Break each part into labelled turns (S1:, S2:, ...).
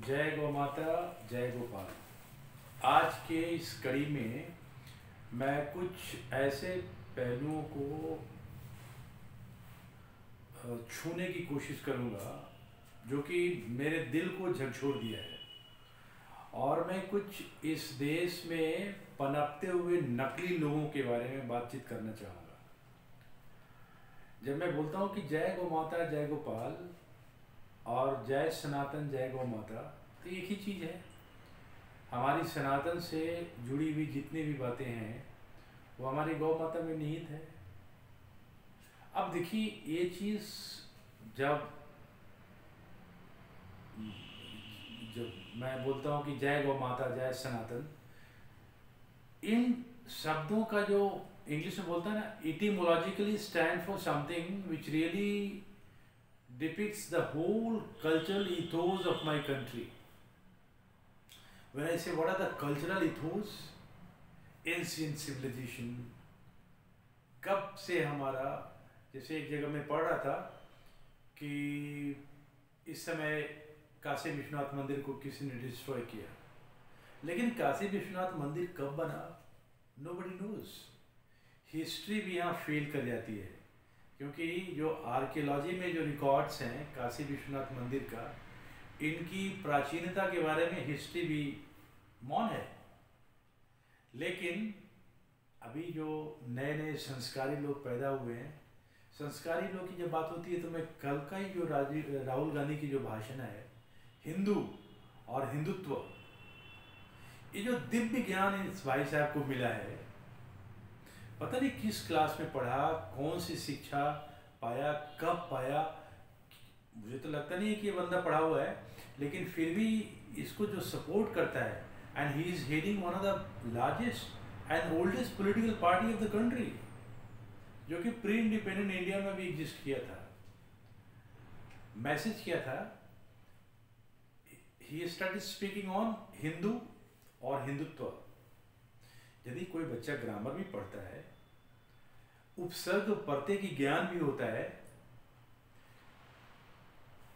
S1: जय गौ माता, जय गोपाल। आज के इस कड़ी में मैं कुछ ऐसे पहलुओं को छूने की कोशिश करूंगा जो कि मेरे दिल को झकझोर दिया है। और मैं कुछ इस देश में पनपते हुए नकली लोगों के बारे में बातचीत करना चाहूँगा। जब मैं बोलता हूँ कि जय गौ माता, जय गोपाल और जय सनातन, जय गौ माता, तो एक ही चीज़ है। हमारी सनातन से जुड़ी हुई जितनी भी बातें हैं वो हमारी गौ माता में निहित है। अब देखिए, ये चीज़ जब जब मैं बोलता हूँ कि जय गौ माता, जय सनातन, इन शब्दों का जो इंग्लिश में बोलता है ना, etymologically stand for something which really depicts the whole cultural ethos of my country. When I say what are the cultural ethos, ancient civilization, कब से हमारा, जैसे एक जगह मैं पढ़ रहा था कि इस समय काशी विश्वनाथ मंदिर को किसी ने डिस्ट्रॉय किया, लेकिन काशी विश्वनाथ मंदिर कब बना nobody knows. हिस्ट्री भी यहाँ फेल कर जाती है, क्योंकि जो आर्कियोलॉजी में जो रिकॉर्ड्स हैं काशी विश्वनाथ मंदिर का, इनकी प्राचीनता के बारे में हिस्ट्री भी मौन है। लेकिन अभी जो नए नए संस्कारी लोग पैदा हुए हैं, संस्कारी लोग की जब बात होती है तो मैं कल का ही जो राहुल गांधी की जो भाषण है, हिंदू और हिंदुत्व, ये जो दिव्य ज्ञान इस भाई साहब को मिला है, पता नहीं किस क्लास में पढ़ा, कौन सी शिक्षा पाया, कब पाया, मुझे तो लगता नहीं है कि ये बंदा पढ़ा हुआ है, लेकिन फिर भी इसको जो सपोर्ट करता है, and he is heading one of the largest and oldest political party of the country, जो कि प्री इंडिपेंडेंट इंडिया में भी एग्जिस्ट किया था, मैसेज किया था। He started speaking on Hindu और हिंदुत्व। यदि कोई बच्चा ग्रामर भी पढ़ता है, उपसर्ग प्रत्यय की ज्ञान भी होता है,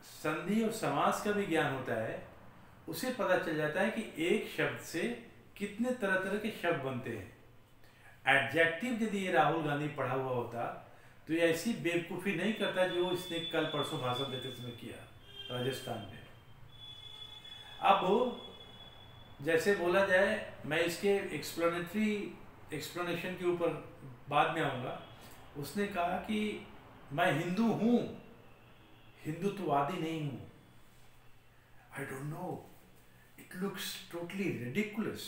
S1: संधि और समास का भी ज्ञान होता है, उसे पता चल जाता है कि एक शब्द से कितने तरह तरह के शब्द बनते हैं। एडजेक्टिव यदि ये राहुल गांधी पढ़ा हुआ होता तो ये ऐसी बेवकूफ़ी नहीं करता जो इसने कल परसों भाषण देते समय किया राजस्थान में। अब जैसे बोला जाए, मैं इसके एक्सप्लेनेशन के ऊपर बाद में आऊँगा। उसने कहा कि मैं हिंदू हूँ, हिंदुत्ववादी नहीं हूँ। आई don't no, it looks totally ridiculous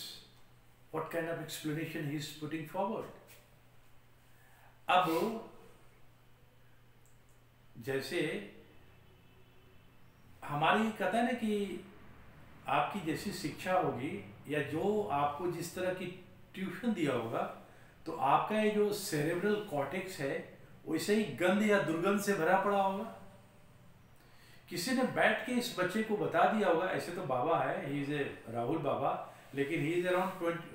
S1: what kind of explanation he is putting forward. अब जैसे हमारी कहता है ना कि आपकी जैसी शिक्षा होगी या जो आपको जिस तरह की ट्यूशन दिया होगा, तो आपका ये जो सेरेब्रल कॉर्टेक्स है वैसे ही गंध या दुर्गंध से भरा पड़ा होगा। किसी ने बैठ के इस बच्चे को बता दिया होगा, ऐसे तो बाबा है, ही इज ए राहुल बाबा, लेकिन ही इज अराउंड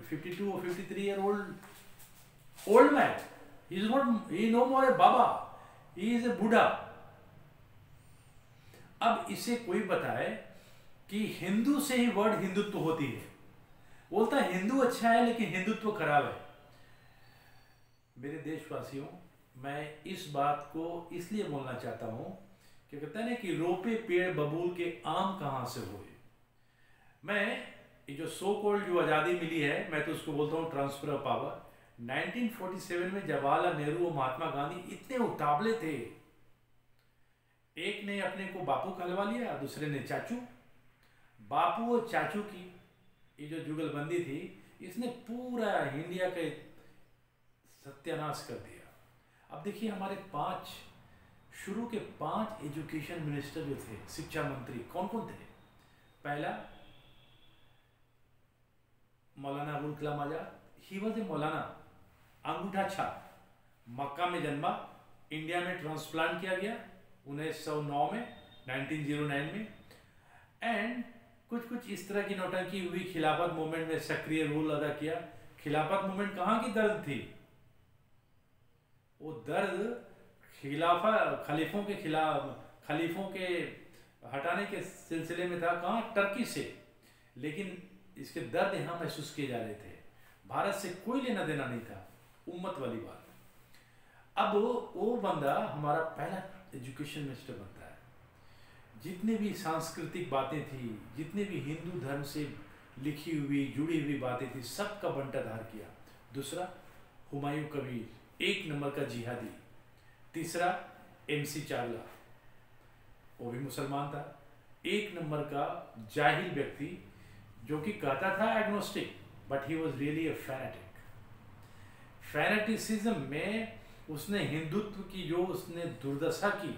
S1: 52 और 53 year old man. He is not, he no more a baba, he is a budha. अब इसे कोई बताए कि हिंदू से ही वर्ड हिंदुत्व होती है, बोलता है हिंदू अच्छा है लेकिन हिंदुत्व खराब है। मेरे देशवासियों, मैं इस बात को इसलिए बोलना चाहता हूं कि कहते हैं ना कि रोपे पेड़ बबूल के आम कहां से हुए। मैं ये जो सो कॉल्ड जो आज़ादी मिली है, मैं तो उसको बोलता हूं ट्रांसफर ऑफ पावर। 1947 में जवाहरलाल नेहरू और महात्मा गांधी इतने उतावले थे, एक ने अपने को बापू कहलवा लिया, दूसरे ने चाचू। बापू और चाचू की ये जो जुगलबंदी थी, इसने पूरा इंडिया का सत्यानाश कर दिया। अब देखिए, हमारे शुरू के 5 एजुकेशन मिनिस्टर जो थे, शिक्षा मंत्री, कौन कौन थे? पहला मौलाना अबुल कलाम आजाद, ही वॉज ए मौलाना, अंगूठा छाप, मक्का में जन्मा, इंडिया में ट्रांसप्लांट किया गया 1909 में, 1909 में, एंड कुछ इस तरह की नौटंकी हुई। खिलाफत मूवमेंट में सक्रिय रोल अदा किया। खिलाफत मूवमेंट कहाँ की दर्द थी? वो दर्द खलीफों के हटाने के सिलसिले में था, कहाँ, टर्की से। लेकिन इसके दर्द यहाँ महसूस किए जा रहे थे, भारत से कोई लेना देना नहीं था, उम्मत वाली बात। अब वो बंदा हमारा पहला एजुकेशन मिनिस्टर बनता है। जितने भी सांस्कृतिक बातें थी, जितने भी हिंदू धर्म से लिखी हुई जुड़ी हुई बातें थी, सबका बंटाधार किया। दूसरा, हुमायूं कबीर, एक नंबर का जिहादी। तीसरा, MC चावला, वो भी मुसलमान था, एक नंबर का जाहिल व्यक्ति, जो कि कहता था agnostic, but he was really a fanatic. Fanaticism में उसने हिंदुत्व की जो उसने दुर्दशा की,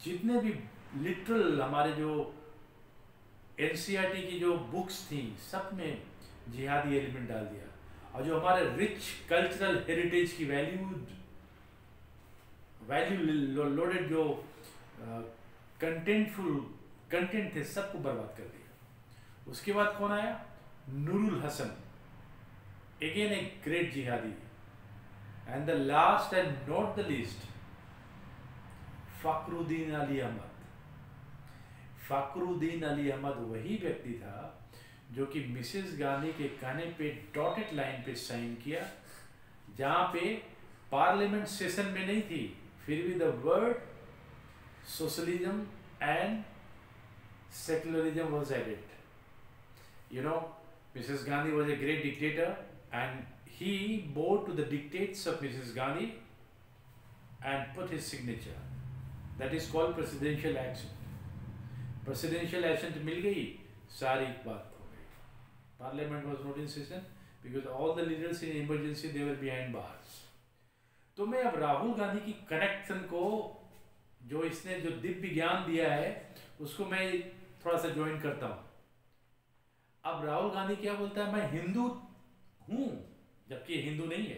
S1: जितने भी लिटरल हमारे जो NCERT की जो बुक्स थी, सब में जिहादी एलिमेंट डाल दिया। और जो हमारे रिच कल्चरल हेरिटेज की वैल्यू लोडेड जो कंटेंट थे, सबको बर्बाद कर दिया। उसके बाद कौन आया? Nurul Hasan, again a great जिहादी। And the last and not the least, Fakhruddin Ali Ahmed. Fakhruddin Ali Ahmed वही व्यक्ति था जो कि मिसेस गांधी के कहने पे डॉटेड लाइन पे साइन किया, जहां पे पार्लियामेंट सेशन में नहीं थी, फिर भी the word socialism and secularism was added. You know, Mrs Gandhi was a great dictator and he bowed to the dictates of Mrs. Gandhi and put his signature. That is called presidential action. Presidential action मिल गई, सारी बात हो गई। Parliament was not in session because all the leaders in emergency they were behind bars. तो मैं अब राहुल गांधी की connection को, जो इसने जो दिव्य ज्ञान दिया है, उसको मैं थोड़ा सा ज्वाइन करता हूँ। अब राहुल गांधी क्या बोलता है? मैं हिंदू हूँ, जबकि हिंदू नहीं है।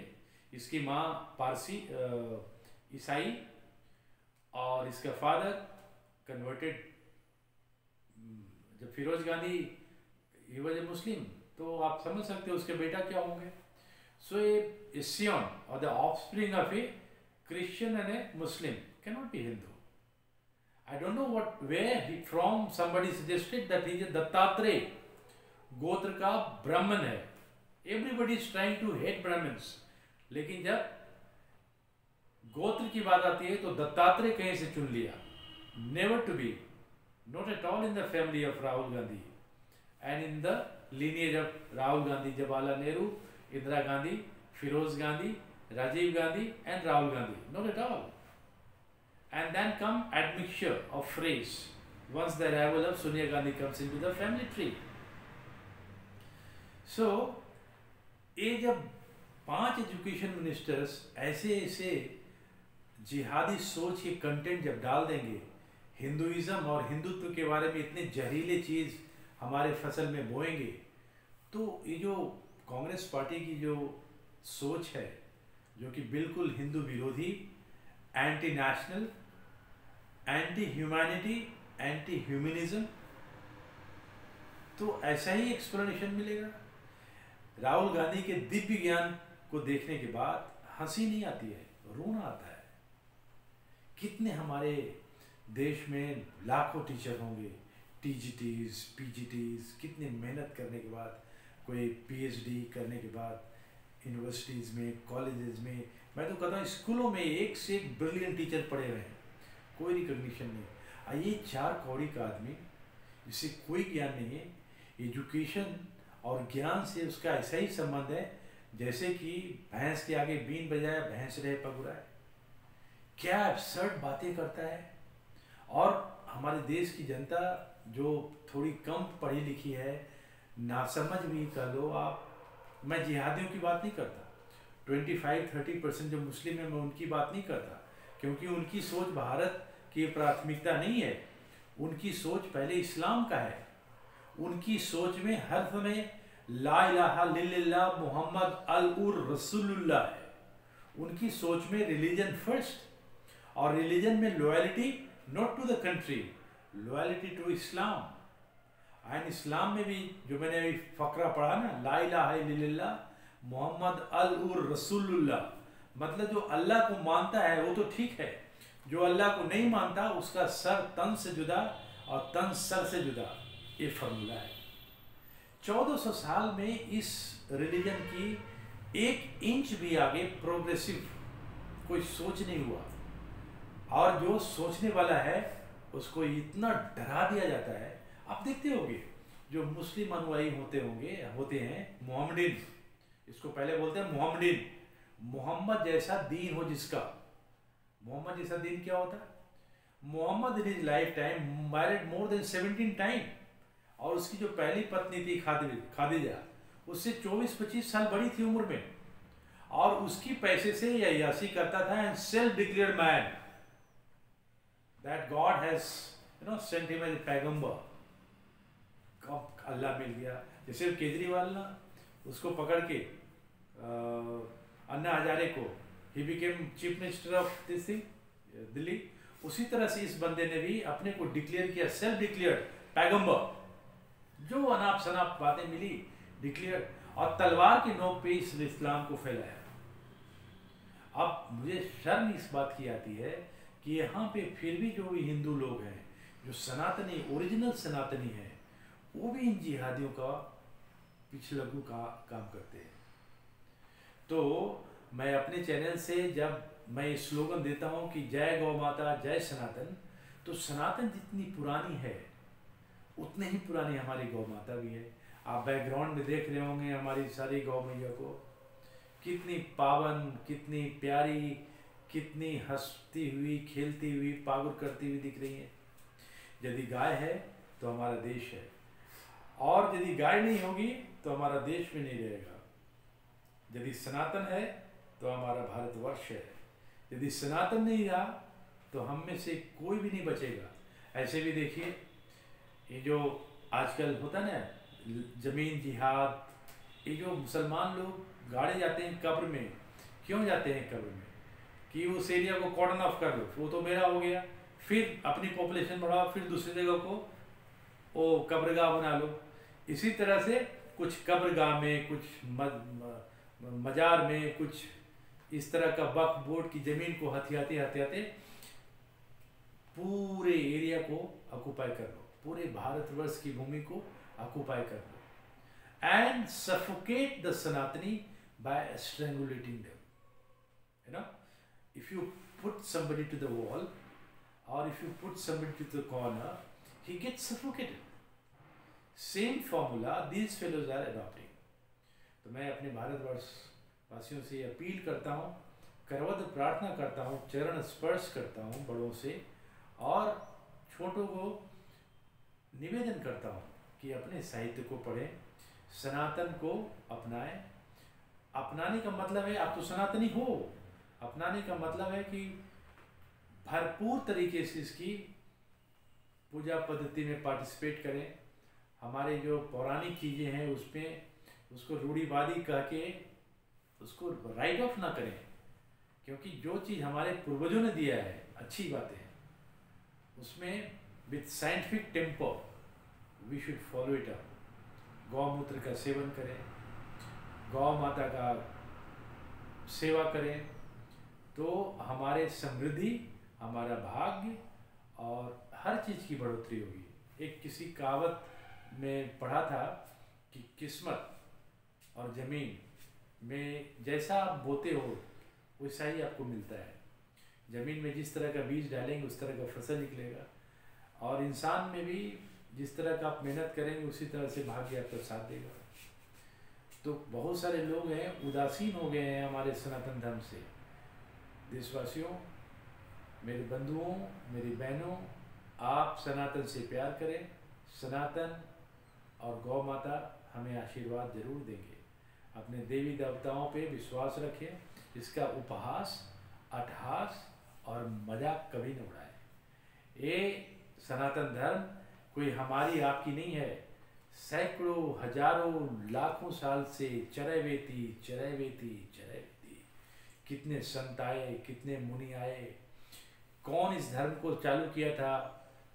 S1: इसकी माँ पारसी ईसाई और इसका फादर कन्वर्टेड। जब Feroze Gandhi he was a Muslim, तो आप समझ सकते हो उसके बेटा क्या होंगे। सो ए सियन और the offspring of a Christian and a Muslim can not be Hindu. I don't know what where he from, somebody suggested that he is Dattatreya gotra का ब्राह्मण है। Everybody is trying to hate Brahmins, लेकिन जब गोत्र की बात आती है तो दत्तात्रेय कहीं से चुन लिया। Never to be, not at all in the family of Rahul Gandhi and in the lineage of Rahul Gandhi, Jawaharlal Nehru, Indira Gandhi, Firoz Gandhi, Rajiv Gandhi and Rahul Gandhi, not at all. And then come admixture of phrase once the arrival of Sonia Gandhi comes into the family tree. So ये जब 5 education ministers ऐसे ऐसे जिहादी सोच के content जब डाल देंगे, हिंदुइज्म और हिंदुत्व के बारे में इतने जहरीले चीज़ हमारे फसल में बोएंगे, तो ये जो कांग्रेस पार्टी की जो सोच है, जो कि बिल्कुल हिंदू विरोधी, anti national, anti humanity, anti humanism, तो ऐसा ही एक्सप्लेनेशन मिलेगा। राहुल गांधी के दिव्य ज्ञान को देखने के बाद हंसी नहीं आती है, रोना आता है। कितने हमारे देश में लाखों टीचर होंगे, TGTs, PGTs, कितने मेहनत करने के बाद, कोई PhD करने के बाद यूनिवर्सिटीज़ में, कॉलेजेस में, मैं तो कहता हूँ स्कूलों में एक से एक ब्रिलियंट टीचर पढ़े हुए हैं, कोई रिकॉग्निशन नहीं। ये 4 कौड़ी का आदमी, जिससे कोई ज्ञान नहीं है, एजुकेशन और ज्ञान से उसका ऐसा ही संबंध है जैसे कि भैंस के आगे बीन बजाया भैंस रहे पगुराए। क्या एब्सर्ड बातें करता है। और हमारे देश की जनता जो थोड़ी कम पढ़ी लिखी है, नासमझ भी कह लो आप, मैं जिहादियों की बात नहीं करता, 25-30% जो मुस्लिम है मैं उनकी बात नहीं करता, क्योंकि उनकी सोच भारत की प्राथमिकता नहीं है। उनकी सोच पहले इस्लाम का है। उनकी सोच में हर समय ला इलाहा इल्लल्लाह मुहम्मद अल-उर रसूलुल्लाह है। उनकी सोच में रिलीजन फर्स्ट, और रिलीजन में loyalty not to the country, loyalty to Islam. And Islam में भी जो मैंने अभी फकरा पढ़ा ना, ला इलाहा इल्लल्लाह मुहम्मद अल-उर रसूलुल्लाह, मतलब जो अल्लाह को मानता है वो तो ठीक है, जो अल्लाह को नहीं मानता उसका सर तन से जुदा और तन सर से जुदा, ये फॉर्मूला है। 1400 साल में इस रिलीजन की 1 इंच भी आगे प्रोग्रेसिव कोई सोच नहीं हुआ, और जो सोचने वाला है उसको इतना डरा दिया जाता है। आप देखते होंगे जो मुस्लिम अनुयायी होते हैं मोहम्मदीन, इसको पहले बोलते हैं मोहम्मदीन, मोहम्मद जैसा दीन हो जिसका। मोहम्मद जैसा दीन क्या होता है? Mohammed in his life time married more than 17 time, और उसकी जो पहली पत्नी थी खादिजा, उससे 24-25 साल बड़ी थी उम्र में, और उसकी पैसे से अय्याशी करता था। And self declared man that God has sent him as पैगंबर। कब अल्लाह मिल गया। जैसे केजरीवाल ना, उसको पकड़ के अन्ना हजारे को, he became chief minister of this thing Delhi, उसी तरह से इस बंदे ने भी अपने को डिक्लेयर किया, सेल्फ डिक्लेयर्ड पैगंबर। जो अनाप शनाप बातें मिली डिक्लेयर, और तलवार की नोक पे इस इस्लाम को फैलाया। अब मुझे शर्म इस बात की आती है कि यहाँ पे फिर भी जो भी हिंदू लोग हैं, जो सनातनी ओरिजिनल सनातनी हैं, वो भी इन जिहादियों का पिछलग्गू का काम करते हैं। तो मैं अपने चैनल से जब मैं ये स्लोगन देता हूँ कि जय गौ माता जय सनातन, तो सनातन जितनी पुरानी है उतने ही पुरानी हमारी गौ माता भी है। आप बैकग्राउंड में देख रहे होंगे हमारी सारी गौ मैया को, कितनी पावन, कितनी प्यारी, कितनी हंसती हुई, खेलती हुई, पागुर करती हुई दिख रही है। यदि गाय है तो हमारा देश है, और यदि गाय नहीं होगी तो हमारा देश भी नहीं रहेगा। यदि सनातन है तो हमारा भारतवर्ष है। यदि सनातन नहीं रहा तो हम में से कोई भी नहीं बचेगा। ऐसे भी देखिए, ये जो आजकल होता है ना जमीन जिहाद, ये जो मुसलमान लोग गाड़े जाते हैं कब्र में, क्यों जाते हैं कब्र में? कि उस एरिया को कॉर्डन ऑफ कर लो, वो तो मेरा हो गया, फिर अपनी पॉपुलेशन बढ़ाओ, फिर दूसरी जगह को वो कब्रगाह बना लो। इसी तरह से कुछ कब्रगाह में, कुछ मजार में, कुछ इस तरह का वक्फ बोर्ड की जमीन को हथियाते हथियाते पूरे एरिया को ऑक्युपाई कर लो, पूरे भारतवर्ष की भूमि को ऑक्युपाई कर लो, and suffocate the Sanatani by strangulating them. You know, if you put somebody to the wall, or if you put somebody to the corner, he gets suffocated. Same formula these fellows are adopting. तो मैं अपने भारतवर्ष वासियों से appeal करता हूँ, करवद प्रार्थना करता हूँ, चरण स्पर्श करता हूँ बड़ों से, और छोटों को निवेदन करता हूँ कि अपने साहित्य को पढ़ें, सनातन को अपनाएं। अपनाने का मतलब है आप तो सनातनी हो, अपनाने का मतलब है कि भरपूर तरीके से इसकी पूजा पद्धति में पार्टिसिपेट करें। हमारे जो पौराणिक चीज़ें हैं उसमें उसको रूढ़िवादी कह के उसको राइट ऑफ ना करें, क्योंकि जो चीज़ हमारे पूर्वजों ने दिया है अच्छी बातें हैं, उसमें with scientific tempo we should follow it up. गौमूत्र का सेवन करें, गौ माता का सेवा करें, तो हमारे समृद्धि, हमारा भाग्य और हर चीज़ की बढ़ोतरी होगी। एक किसी कहावत में पढ़ा था कि किस्मत और ज़मीन में जैसा आप बोते हो वैसा ही आपको मिलता है। ज़मीन में जिस तरह का बीज डालेंगे उस तरह का फसल निकलेगा, और इंसान में भी जिस तरह का आप मेहनत करेंगे उसी तरह से भाग्य आपका साथ देगा। तो बहुत सारे लोग हैं उदासीन हो गए हैं हमारे सनातन धर्म से। देशवासियों, मेरे बंधुओं, मेरी बहनों, आप सनातन से प्यार करें। सनातन और गौ माता हमें आशीर्वाद जरूर देंगे। अपने देवी देवताओं पे विश्वास रखें, इसका उपहास, अट्टहास और मजाक कभी न उड़ाएं। ये सनातन धर्म कोई हमारी आपकी नहीं है, सैकड़ों, हजारों, लाखों साल से चरैवेती चरैवेती चरैवेती। कितने संत आए, कितने मुनि आए, कौन इस धर्म को चालू किया था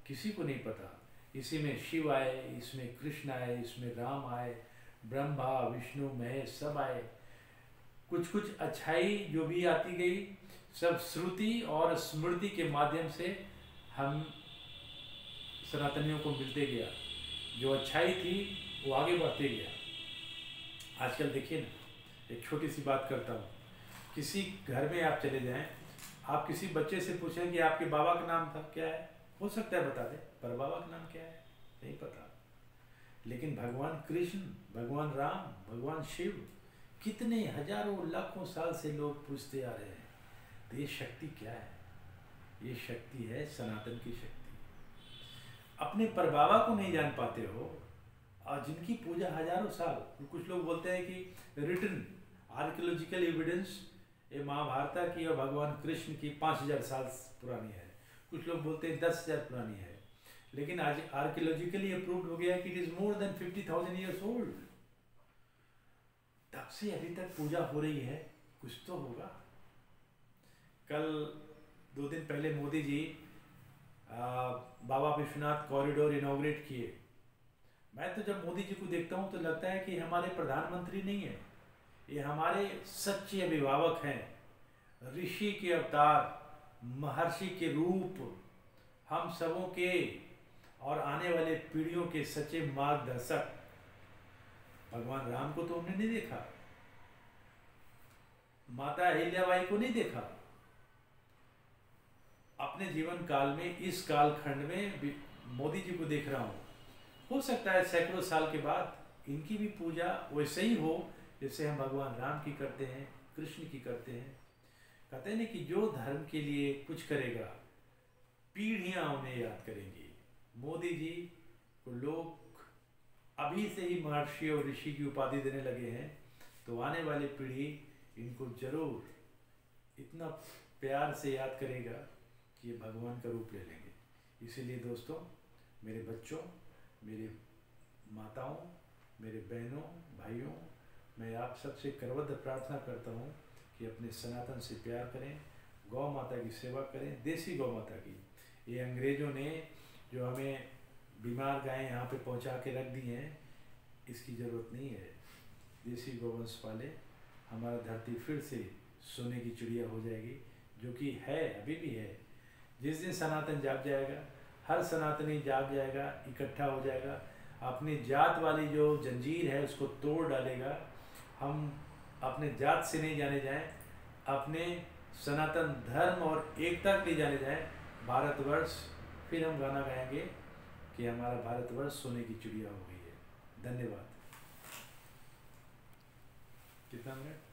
S1: किसी को नहीं पता। इसी में शिव आए, इसमें कृष्ण आए, इसमें राम आए, ब्रह्मा विष्णु महेश सब आए। कुछ कुछ अच्छाई जो भी आती गई सब श्रुति और स्मृति के माध्यम से हम सनातनियों को मिलते गया, जो अच्छाई थी वो आगे बढ़ते गया। आजकल देखिए ना, एक छोटी सी बात करता हूँ, किसी घर में आप चले जाएं, आप किसी बच्चे से पूछें कि आपके बाबा का नाम था क्या है, हो सकता है बता दे, पर बाबा का नाम क्या है नहीं पता। लेकिन भगवान कृष्ण, भगवान राम, भगवान शिव, कितने हजारों लाखों साल से लोग पूछते आ रहे हैं। तो ये शक्ति क्या है? ये शक्ति है सनातन की शक्ति। अपने परबाबा को नहीं जान पाते हो और जिनकी पूजा हजारों साल, कुछ लोग बोलते हैं कि रिटन आर्कियोलॉजिकल एविडेंस ये महाभारत की और भगवान कृष्ण की 5000 साल पुरानी है, कुछ लोग बोलते हैं 10,000 पुरानी है, लेकिन आज आर्कियोलॉजिकली अप्रूव्ड हो गया है कि it is more than 50,000 years old. तब से अभी तक पूजा हो रही है, कुछ तो होगा। कल 2 दिन पहले मोदी जी बाबा विश्वनाथ कॉरिडोर इनॉग्रेट किए। मैं तो जब मोदी जी को देखता हूँ तो लगता है कि हमारे प्रधानमंत्री नहीं है, ये हमारे सच्चे अभिभावक हैं, ऋषि के अवतार, महर्षि के रूप, हम सबों के और आने वाले पीढ़ियों के सच्चे मार्गदर्शक। भगवान राम को तो हमने नहीं देखा, माता अहिल्याबाई को नहीं देखा। अपने जीवन काल में इस कालखंड में मोदी जी को देख रहा हूँ। हो सकता है सैकड़ों साल के बाद इनकी भी पूजा वैसे ही हो जैसे हम भगवान राम की करते हैं, कृष्ण की करते हैं। कहते हैं ना कि जो धर्म के लिए कुछ करेगा पीढ़ियां उन्हें याद करेंगी। मोदी जी को लोग अभी से ही महर्षि और ऋषि की उपाधि देने लगे हैं, तो आने वाली पीढ़ी इनको जरूर इतना प्यार से याद करेगा कि ये भगवान का रूप ले लेंगे। इसीलिए दोस्तों, मेरे बच्चों, मेरे माताओं, मेरे बहनों, भाइयों, मैं आप सबसे करबद्ध प्रार्थना करता हूँ कि अपने सनातन से प्यार करें, गौ माता की सेवा करें, देसी गौ माता की। ये अंग्रेज़ों ने जो हमें बीमार गायें यहाँ पे पहुँचा के रख दी हैं, इसकी ज़रूरत नहीं है। देसी गौवंश पाले, हमारा धरती फिर से सोने की चिड़िया हो जाएगी, जो कि है, अभी भी है। जिस दिन सनातन जाग जाएगा, हर सनातनी जाग जाएगा, इकट्ठा हो जाएगा, अपनी जात वाली जो जंजीर है उसको तोड़ डालेगा। हम अपने जात से नहीं जाने जाएं, अपने सनातन धर्म और एकता के लिए जाने जाएं। भारतवर्ष, फिर हम गाना गाएंगे कि हमारा भारतवर्ष सोने की चिड़िया हो गई है। धन्यवाद। कितना मिनट?